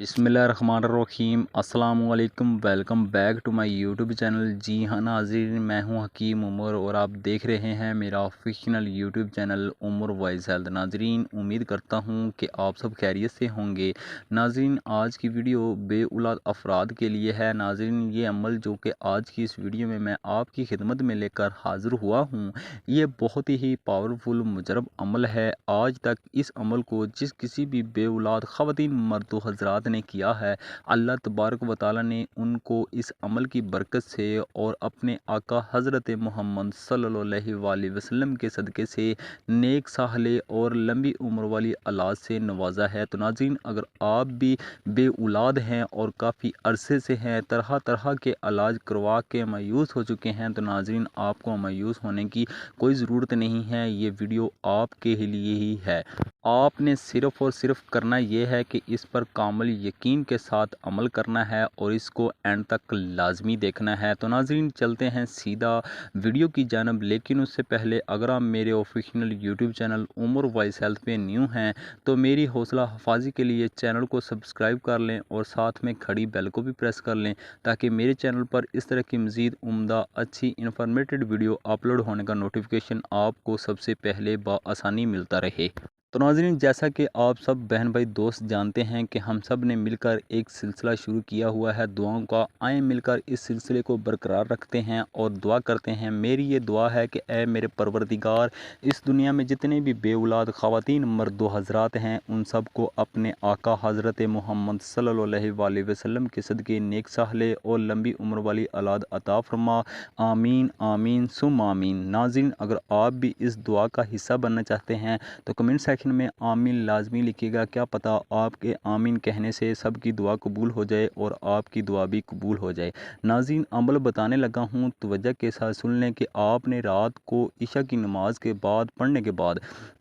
बिस्मिल्लाहिर्रहमानिर्रहीम अस्सलाम वालेकुम। Welcome back to my YouTube channel. जी हाँ नाज़रीन, मैं हूँ हकीम उमर और आप देख रहे हैं मेरा official YouTube channel Umar voice health. नाज़रीन, उम्मीद करता हूँ कि आप सब खैरियत से होंगे। नाज़रीन, आज की वीडियो बे औलाद अफराद के लिए है। नाज़रीन, ये अमल जो कि आज की इस वीडियो में मैं आपकी खिदमत में लेकर हाज़िर हुआ हूँ, ये बहुत ही पावरफुल मुजरब अमल है। आज तक इस अमल को जिस किसी भी बे औलाद ख़वातीन मर्द हज़रात ने किया है, अल्लाह तबारक व तआला ने उनको इस अमल की बरकत से और अपने आका हज़रत मोहम्मद सल्लल्लाहु अलैहि वसल्लम के सदक़े से नेक साहले और लंबी उम्र वाली औलाद से नवाजा है। तो नाज़रीन, अगर आप भी बे औलाद हैं और काफ़ी अरसे से हैं, तरह तरह के इलाज करवा के मायूस हो चुके हैं, तो नाज़रीन आपको मायूस होने की कोई ज़रूरत नहीं है। ये वीडियो आपके लिए ही है। आपने सिर्फ़ और सिर्फ करना ये है कि इस पर कामिल यकीन के साथ अमल करना है और इसको एंड तक लाजमी देखना है। तो नाज़रीन, चलते हैं सीधा वीडियो की जानब। लेकिन उससे पहले अगर आप मेरे official YouTube channel Umar voice health पे न्यू हैं, तो मेरी हौसला अफजाई के लिए चैनल को सब्सक्राइब कर लें और साथ में खड़ी बेल को भी प्रेस कर लें, ताकि मेरे चैनल पर इस तरह की मज़ीद उम्दा अच्छी इन्फॉर्मेटिव वीडियो अपलोड होने का नोटिफिकेशन आपको सबसे पहले बआसानी मिलता रहे। तो नाज़रीन, जैसा कि आप सब बहन भाई दोस्त जानते हैं कि हम सब ने मिलकर एक सिलसिला शुरू किया हुआ है दुआओं का। आए मिलकर इस सिलसिले को बरकरार रखते हैं और दुआ करते हैं। मेरी ये दुआ है कि ऐ मेरे परवरदिगार, इस दुनिया में जितने भी बे औलाद ख़वातीन मर्द हज़रात हैं, उन सब को अपने आका हज़रत मोहम्मद सल्लल्लाहु अलैहि वसल्लम के सदक़े नेक साहले और लंबी उम्र वाली औलाद अता फरमा। आमीन आमीन सुम आमीन। नाज़रीन, अगर आप भी इस दुआ का हिस्सा बनना चाहते हैं तो कमेंट सेक्शन में आमीन लाजमी लिखिएगा। क्या पता आपके आमीन कहने से सबकी दुआ कबूल हो जाए और आपकी दुआ भी कबूल हो जाए। नाज़रीन, अमल बताने लगा हूँ, तवज्जो के साथ सुन लें कि आपने रात को इशा की नमाज के बाद पढ़ने के बाद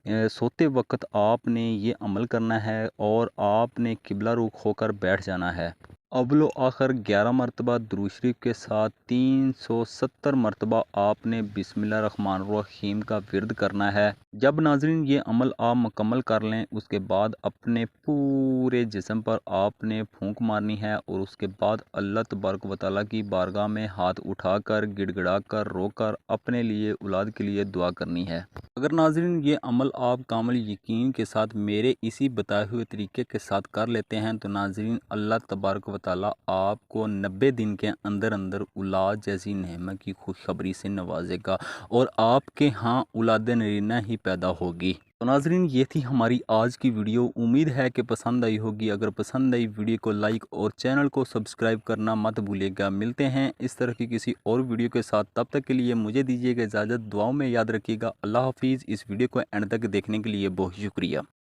सोते वक्त आपने ये अमल करना है और आपने किबला रुख होकर बैठ जाना है। अव्वल आखिर 11 मरतबा दुरूद शरीफ के साथ 370 मरतबा आपने बिस्मिल्लाहिर्रहमानिर्रहीम का विर्द करना है। जब नाज़रीन ये अमल आप मुकम्मल कर लें, उसके बाद अपने पूरे जिस्म पर आपने फूंक मारनी है और उसके बाद अल्लाह तबारक व तआला की बारगाह में हाथ उठाकर गिड़गिड़ाकर रोकर अपने लिए औलाद के लिए दुआ करनी है। अगर नाज़रीन ये अमल आप कामिल यकीन के साथ मेरे इसी बताए हुए तरीके के साथ कर लेते हैं, तो नाज़रीन अल्लाह तबारक व तआला आपको 90 दिन के अंदर अंदर औलाद जैसी नेमत की खुशखबरी से नवाजेगा और आपके यहाँ औलाद नरीना ही पैदा होगी। तो नाज़रीन, ये थी हमारी आज की वीडियो। उम्मीद है कि पसंद आई होगी। अगर पसंद आई वीडियो को लाइक और चैनल को सब्सक्राइब करना मत भूलिएगा। मिलते हैं इस तरह की किसी और वीडियो के साथ। तब तक के लिए मुझे दीजिएगा इजाज़त। दुआओं में याद रखिएगा। अल्लाह हाफिज़। इस वीडियो को एंड तक देखने के लिए बहुत शुक्रिया।